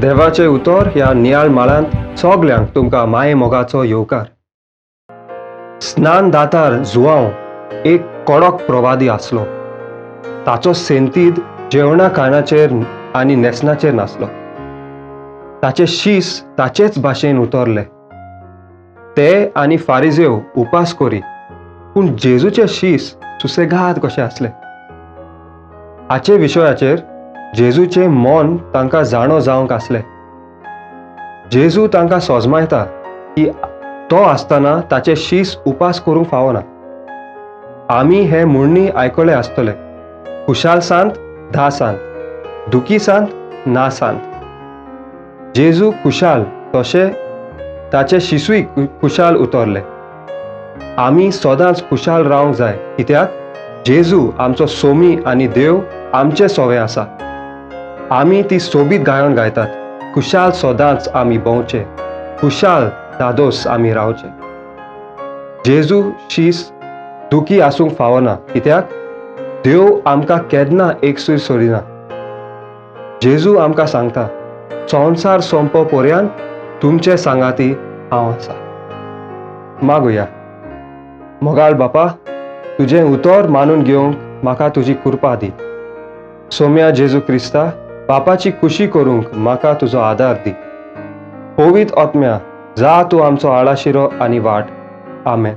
देवाचे उतर ह्या नियाळ माळांत सगल्यांक तुमकां माये मोगाचो येवकार. स्नान दातार जुआंव एक कडक प्रवादी आसलो. ताचो सेंतीद जेवणा खाणाचेर आनी नेसनाचेर नासलो. ताचे शीस ताचेच भाशेन उतरले. ते आनी फारिजेव उपास करी, पूण जेजूचे शीस सुसेगाद कशे आसले. हाचे विशयाचेर जेजूचे मन तांकां जाणो जावंक आसले. जेजू तांकां सोजमायता की तो आसतना ताचे शीस उपास करूंक फावना. आमी हे म्हणणी आयकले आसतले, खुशाल सांत धा सांत, दुखी सांत ना सांत. जेजू खुशाल तशे ताचे शिसूय खुशाल उतरले. आमी सदांच खुशाल रावंक जाय, कित्याक जेजू आमचो सोमी आनी देव आमचे सोवे आसा. आमी ती सोबीत गायन गायतात, खुशाल सदांच आमी भोंवचे, खुशाल दादोस आमी रावचे. जेजू शीस दुखी आसूंक फावना, कित्याक देव आमकां केन्ना एकसूय सोडिना. जेजू आमकां सांगता, संवसार सोंपो पर्यंत तुमचे सांगाती हांव आसा. मागुया. मोगाळ बापा, तुजें उतर मानून घेवंक म्हाका तुजी कृपा दी. सोम्या जेजू क्रिस्ता, बापाची खुशी करूंक म्हाका तुजो आदार दी. पवित्र आत्म्या, जा तूं आमचो आळाशिरो आनी वाट. आमेन.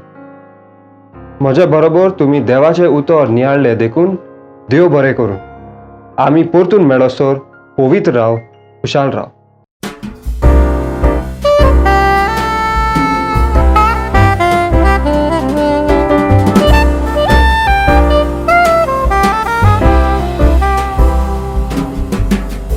म्हजे बरोबर तुमी देवाचे उतर नियाळ्ळे देखून देव बरें करूं. आमी परतून मेळसर पवित्र राव, खुशाल राव.